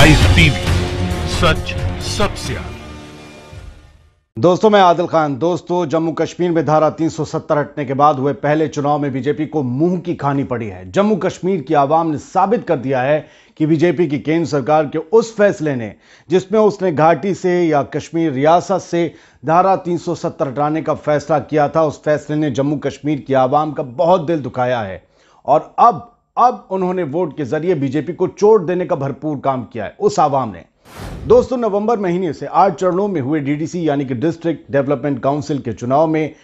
Rise TV, सच सबसे आगे। दोस्तों मैं आदिल खान। दोस्तों, जम्मू कश्मीर में धारा 370 हटने के बाद हुए पहले चुनाव में बीजेपी को मुंह की खानी पड़ी है। जम्मू कश्मीर की आवाम ने साबित कर दिया है कि बीजेपी की केंद्र सरकार के उस फैसले ने, जिसमें उसने घाटी से या कश्मीर रियासत से धारा 370 हटाने का फैसला किया था, उस फैसले ने जम्मू कश्मीर की आवाम का बहुत दिल दुखाया है। और अब उन्होंने वोट के जरिए बीजेपी को चोट देने का भरपूर काम किया है उस आवाम ने। दोस्तों, नवंबर महीने से 8 चरणों में हुए डीडीसी यानी कि डिस्ट्रिक्ट डेवलपमेंट काउंसिल के चुनाव में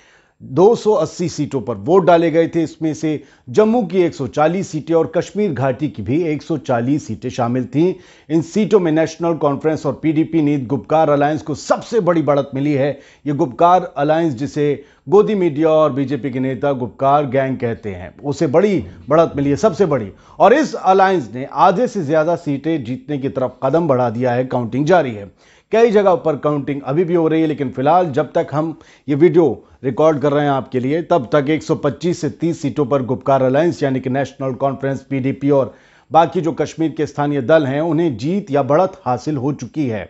280 सीटों पर वोट डाले गए थे। इसमें से जम्मू की 140 सीटें और कश्मीर घाटी की भी 140 सीटें शामिल थीं। इन सीटों में नेशनल कॉन्फ्रेंस और पीडीपी नीत गुपकार अलायंस को सबसे बड़ी बढ़त मिली है। ये गुपकार अलायंस, जिसे गोदी मीडिया और बीजेपी के नेता गुपकार गैंग कहते हैं, उसे बड़ी बढ़त मिली है, सबसे बड़ी। और इस अलायंस ने आधे से ज्यादा सीटें जीतने की तरफ कदम बढ़ा दिया है। काउंटिंग जारी है, कई जगह पर काउंटिंग अभी भी हो रही है, लेकिन फिलहाल जब तक हम ये वीडियो रिकॉर्ड कर रहे हैं आपके लिए, तब तक 125 से 30 सीटों पर गुपकार अलायंस यानी कि नेशनल कॉन्फ्रेंस, पीडीपी और बाकी जो कश्मीर के स्थानीय दल हैं, उन्हें जीत या बढ़त हासिल हो चुकी है।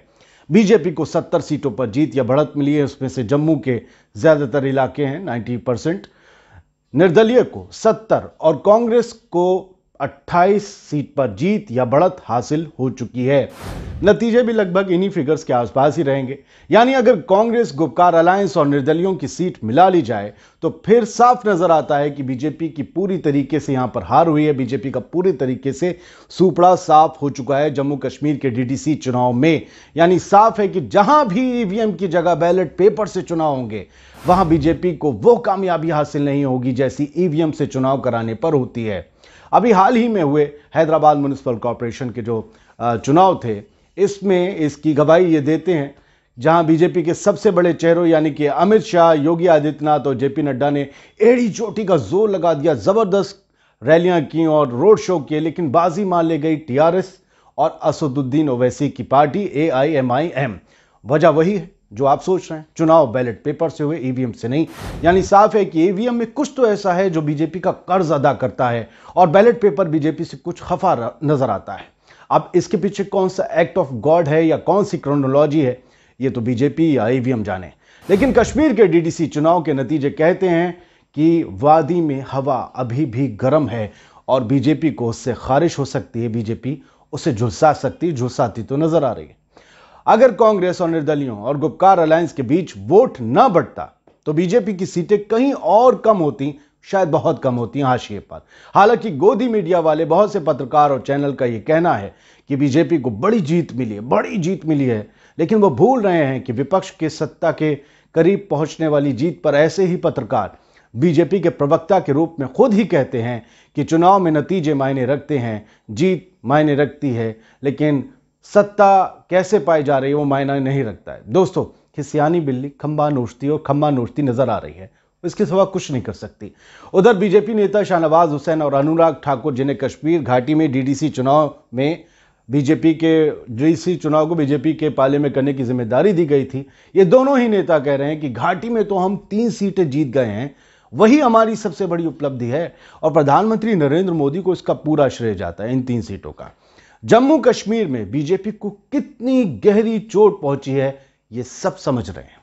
बीजेपी को 70 सीटों पर जीत या बढ़त मिली है, उसमें से जम्मू के ज्यादातर इलाके हैं 90%, निर्दलीय को 70 और कांग्रेस को 28 सीट पर जीत या बढ़त हासिल हो चुकी है। नतीजे भी लगभग इन्हीं फिगर्स के आसपास ही रहेंगे। यानी अगर कांग्रेस, गुपकार अलायंस और निर्दलियों की सीट मिला ली जाए तो फिर साफ नजर आता है कि बीजेपी की पूरी तरीके से यहां पर हार हुई है। बीजेपी का पूरी तरीके से सूपड़ा साफ हो चुका है जम्मू कश्मीर के डीडीसी चुनाव में। यानी साफ है कि जहां भी ईवीएम की जगह बैलेट पेपर से चुनाव होंगे, वहां बीजेपी को वो कामयाबी हासिल नहीं होगी जैसी ईवीएम से चुनाव कराने पर होती है। अभी हाल ही में हुए हैदराबाद म्युनिसिपल कॉर्पोरेशन के जो चुनाव थे, इसमें इसकी गवाही ये देते हैं, जहां बीजेपी के सबसे बड़े चेहरों यानी कि अमित शाह, योगी आदित्यनाथ और जेपी नड्डा ने एड़ी चोटी का जोर लगा दिया, जबरदस्त रैलियां की और रोड शो किए, लेकिन बाजी मान ले गई टीआरएस और असदुद्दीन ओवैसी की पार्टी AIMIM। वजह वही है जो आप सोच रहे हैं, चुनाव बैलेट पेपर से हुए, ईवीएम से नहीं। यानी साफ है कि ईवीएम में कुछ तो ऐसा है जो बीजेपी का कर्ज अदा करता है और बैलेट पेपर बीजेपी से कुछ खफा नजर आता है। अब इसके पीछे कौन सा एक्ट ऑफ गॉड है या कौन सी क्रोनोलॉजी है, ये तो बीजेपी या ईवीएम जाने। लेकिन कश्मीर के डीडीसी चुनाव के नतीजे कहते हैं कि वादी में हवा अभी भी गर्म है और बीजेपी को उससे खारिश हो सकती है। बीजेपी उसे झुलसा सकती, झुलसाती तो नजर आ रही है। अगर कांग्रेस और निर्दलियों और गुपकार अलायंस के बीच वोट न बढ़ता तो बीजेपी की सीटें कहीं और कम होती, शायद बहुत कम होती हाशिए पर। हालांकि गोदी मीडिया वाले बहुत से पत्रकार और चैनल का यह कहना है कि बीजेपी को बड़ी जीत मिली है, लेकिन वो भूल रहे हैं कि विपक्ष के सत्ता के करीब पहुंचने वाली जीत पर ऐसे ही पत्रकार बीजेपी के प्रवक्ता के रूप में खुद ही कहते हैं कि चुनाव में नतीजे मायने रखते हैं, जीत मायने रखती है, लेकिन सत्ता कैसे पाई जा रही है वो मायना नहीं रखता है। दोस्तों, खिसियानी बिल्ली खंबा नोचती और खंबा नोचती नजर आ रही है, इसके सिवा कुछ नहीं कर सकती। उधर बीजेपी नेता शाहनवाज हुसैन और अनुराग ठाकुर, जिन्हें कश्मीर घाटी में डीडीसी चुनाव को बीजेपी के पाले में करने की जिम्मेदारी दी गई थी, ये दोनों ही नेता कह रहे हैं कि घाटी में तो हम 3 सीटें जीत गए हैं, वही हमारी सबसे बड़ी उपलब्धि है और प्रधानमंत्री नरेंद्र मोदी को इसका पूरा श्रेय जाता है इन 3 सीटों का। जम्मू कश्मीर में बीजेपी को कितनी गहरी चोट पहुंची है, ये सब समझ रहे हैं।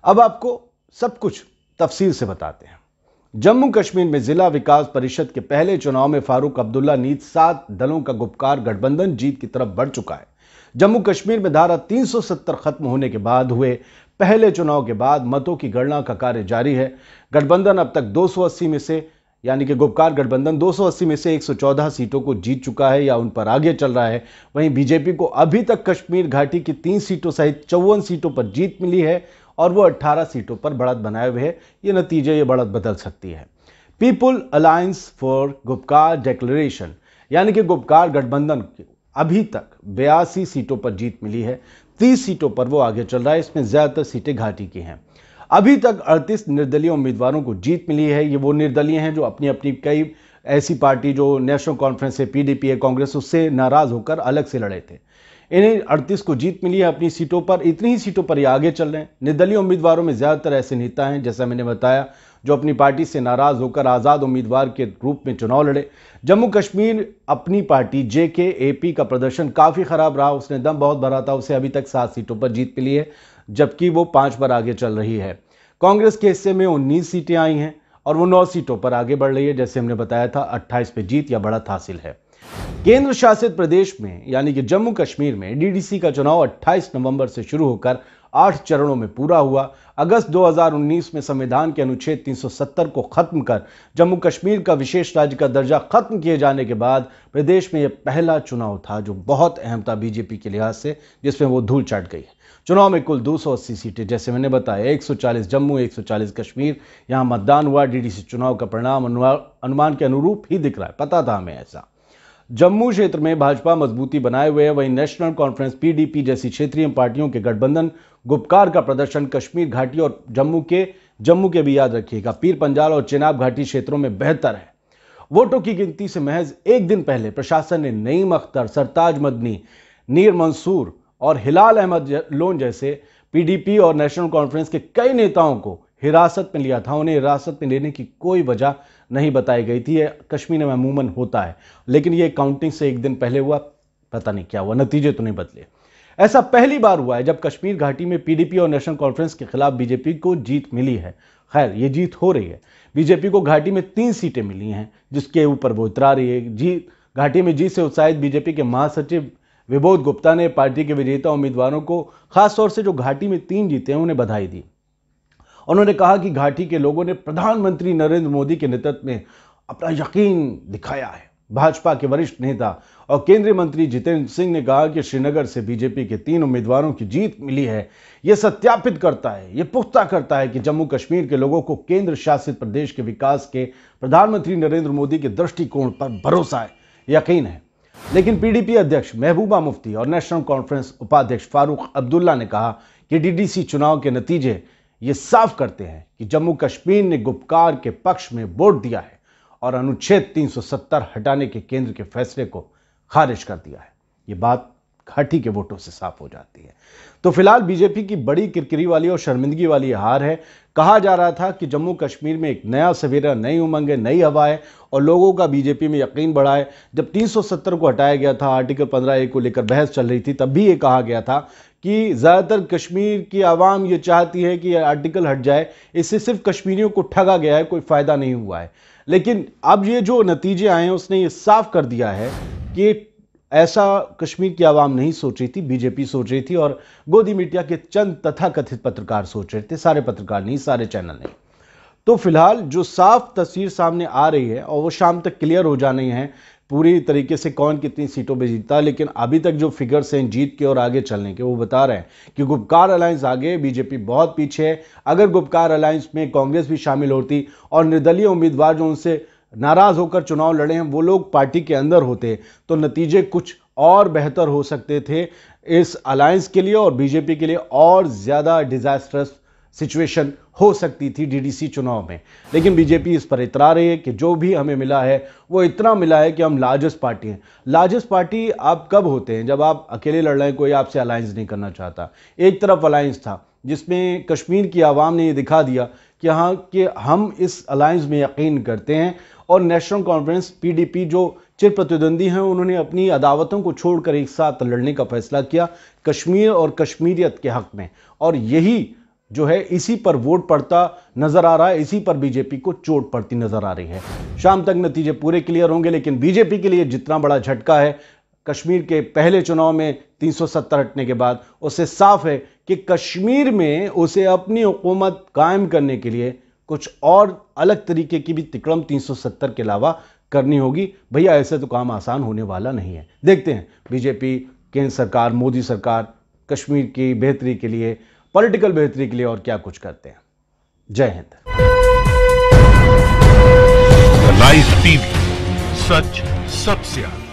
अब आपको सब कुछ तफसील से बताते हैं। जम्मू कश्मीर में जिला विकास परिषद के पहले चुनाव में फारूक अब्दुल्ला नीत 7 दलों का गुपकार गठबंधन जीत की तरफ बढ़ चुका है। जम्मू कश्मीर में धारा 370 खत्म होने के बाद हुए पहले चुनाव के बाद मतों की गणना का कार्य जारी है। गठबंधन अब तक 280 में से, यानी कि गुपकार गठबंधन 280 में से 114 सीटों को जीत चुका है या उन पर आगे चल रहा है। वहीं बीजेपी को अभी तक कश्मीर घाटी की 3 सीटों सहित 54 सीटों पर जीत मिली है और वो 18 सीटों पर बढ़त बनाए हुए है। ये नतीजे, ये बढ़त बदल सकती है। People alliance for Gupkar declaration यानी कि गुपकार गठबंधन की अभी तक 82 सीटों पर जीत मिली है, 30 सीटों पर वो आगे चल रहा है, इसमें ज्यादातर सीटें घाटी की हैं। अभी तक 38 निर्दलीय उम्मीदवारों को जीत मिली है। ये वो निर्दलीय हैं जो अपनी अपनी कई ऐसी पार्टी जो नेशनल कॉन्फ्रेंस है, पीडीपी है, कांग्रेस, उससे नाराज होकर अलग से लड़े थे। इन्हें 38 को जीत मिली है अपनी सीटों पर। इतनी ही सीटों पर ये आगे चल रहे हैं। निर्दलीय उम्मीदवारों में ज्यादातर ऐसे नेता हैं, जैसा मैंने बताया, जो अपनी पार्टी से नाराज होकर आजाद उम्मीदवार के रूप में चुनाव लड़े। जम्मू कश्मीर अपनी पार्टी JKAP का प्रदर्शन काफी खराब रहा, उसने दम बहुत भरा था, उसे अभी तक 7 सीटों पर जीत मिली है, जबकि वो 5 पर आगे चल रही है। कांग्रेस के हिस्से में 19 सीटें आई हैं और वो 9 सीटों पर आगे बढ़ रही है। जैसे हमने बताया था, 28 पे जीत या बढ़त हासिल है। केंद्र शासित प्रदेश में यानी कि जम्मू कश्मीर में DDC का चुनाव 28 नवंबर से शुरू होकर 8 चरणों में पूरा हुआ। अगस्त 2019 में संविधान के अनुच्छेद 370 को खत्म कर जम्मू कश्मीर का विशेष राज्य का दर्जा खत्म किए जाने के बाद प्रदेश में यह पहला चुनाव था जो बहुत अहम था बीजेपी के लिहाज से, जिसमें वो धूल चाट गई। चुनाव में कुल 280 सीटें, जैसे मैंने बताया, 140 जम्मू, 140 कश्मीर। यहां मतदान हुआ। DDC चुनाव का परिणाम अनुमान के अनुरूप ही दिख रहा है, पता था हमें ऐसा। जम्मू क्षेत्र में भाजपा मजबूती बनाए हुए है, वहीं नेशनल कॉन्फ्रेंस PDP जैसी क्षेत्रीय पार्टियों के गठबंधन गुपकार का प्रदर्शन कश्मीर घाटी और जम्मू के भी याद रखिएगा, पीर पंजाल और चेनाब घाटी क्षेत्रों में बेहतर है। वोटों की गिनती से महज एक दिन पहले प्रशासन ने नईम अख्तर, सरताज मदनी, नीर मंसूर और हिलाल अहमद लोन जैसे PDP और नेशनल कॉन्फ्रेंस के कई नेताओं को हिरासत में लिया था। उन्हें हिरासत में लेने की कोई वजह नहीं बताई गई थी। यह कश्मीर में अमूमन होता है, लेकिन यह काउंटिंग से एक दिन पहले हुआ, पता नहीं क्या हुआ, नतीजे तो नहीं बदले। ऐसा पहली बार हुआ है जब कश्मीर घाटी में PDP और नेशनल कॉन्फ्रेंस के खिलाफ बीजेपी को जीत मिली है। खैर, ये जीत हो रही है। बीजेपी को घाटी में 3 सीटें मिली हैं, जिसके ऊपर वो उतरा रही है। घाटी में जीत से उत्साहित बीजेपी के महासचिव विबोध गुप्ता ने पार्टी के विजेता उम्मीदवारों को, खासतौर से जो घाटी में 3 जीते हैं, उन्हें बधाई दी। उन्होंने कहा कि घाटी के लोगों ने प्रधानमंत्री नरेंद्र मोदी के नेतृत्व में अपना यकीन दिखाया है। भाजपा के वरिष्ठ नेता और केंद्रीय मंत्री जितेंद्र सिंह ने कहा कि श्रीनगर से बीजेपी के 3 उम्मीदवारों की जीत मिली है। यह सत्यापित करता है, यह पुख्ता करता है कि जम्मू कश्मीर के लोगों को केंद्र शासित प्रदेश के विकास के प्रधानमंत्री नरेंद्र मोदी के दृष्टिकोण पर भरोसा है, यकीन है। लेकिन PDP अध्यक्ष महबूबा मुफ्ती और नेशनल कॉन्फ्रेंस उपाध्यक्ष फारूक अब्दुल्ला ने कहा कि DDC चुनाव के नतीजे ये साफ करते हैं कि जम्मू कश्मीर ने गुपकार के पक्ष में वोट दिया है और अनुच्छेद 370 हटाने के केंद्र के फैसले को खारिज कर दिया है। ये बात घाटी के वोटों से साफ हो जाती है। तो फिलहाल बीजेपी की बड़ी किरकिरी वाली और शर्मिंदगी वाली हार है। कहा जा रहा था कि जम्मू कश्मीर में एक नया सवेरा, नई उमंग है, नई हवा है और लोगों का बीजेपी में यकीन बढ़ा है। जब 370 को हटाया गया था, आर्टिकल 15A को लेकर बहस चल रही थी, तब भी ये कहा गया था कि ज्यादातर कश्मीर की आवाम ये चाहती है कि आर्टिकल हट जाए, इससे सिर्फ कश्मीरियों को ठगा गया है, कोई फायदा नहीं हुआ है। लेकिन अब ये जो नतीजे आए हैं, उसने ये साफ कर दिया है कि ऐसा कश्मीर की आवाम नहीं सोच रही थी, बीजेपी सोच रही थी और गोदी मीडिया के चंद तथाकथित पत्रकार सोच रहे थे, सारे पत्रकार नहीं, सारे चैनल नहीं। तो फिलहाल जो साफ तस्वीर सामने आ रही है और वो शाम तक क्लियर हो जानी है पूरी तरीके से कौन कितनी सीटों पे जीतता। लेकिन अभी तक जो फिगर्स हैं जीत के और आगे चलने के, वो बता रहे हैं कि गुपकार अलायंस आगे, बीजेपी बहुत पीछे है। अगर गुपकार अलायंस में कांग्रेस भी शामिल होती और निर्दलीय उम्मीदवार जो उनसे नाराज होकर चुनाव लड़े हैं वो लोग पार्टी के अंदर होते, तो नतीजे कुछ और बेहतर हो सकते थे इस अलायंस के लिए और बीजेपी के लिए। और ज्यादा डिजास्टरस सिचुएशन हो सकती थी DDC चुनाव में। लेकिन बीजेपी इस पर इतरा रही है कि जो भी हमें मिला है वो इतना मिला है कि हम लार्जेस्ट पार्टी हैं। लार्जेस्ट पार्टी आप कब होते हैं? जब आप अकेले लड़ रहे हैं, कोई आपसे अलायंस नहीं करना चाहता। एक तरफ अलायंस था जिसमें कश्मीर की आवाम ने ये दिखा दिया कि हाँ कि हम इस अलायंस में यकीन करते हैं। और नेशनल कॉन्फ्रेंस PDP जो चिर प्रतिद्वंदी हैं, उन्होंने अपनी अदावतों को छोड़कर एक साथ लड़ने का फैसला किया कश्मीर और कश्मीरियत के हक में। और यही जो है इसी पर वोट पड़ता नजर आ रहा है, इसी पर बीजेपी को चोट पड़ती नजर आ रही है। शाम तक नतीजे पूरे क्लियर होंगे, लेकिन बीजेपी के लिए जितना बड़ा झटका है कश्मीर के पहले चुनाव में 370 हटने के बाद, उससे साफ है कि कश्मीर में उसे अपनी हुकूमत कायम करने के लिए कुछ और अलग तरीके की भी तिकड़म 370 के अलावा करनी होगी। भैया ऐसे तो काम आसान होने वाला नहीं है। देखते हैं बीजेपी, केंद्र सरकार, मोदी सरकार कश्मीर की बेहतरी के लिए, पॉलिटिकल बेहतरी के लिए और क्या कुछ करते हैं। जय हिंद। लाइव टीवी, सच सबसे आगे।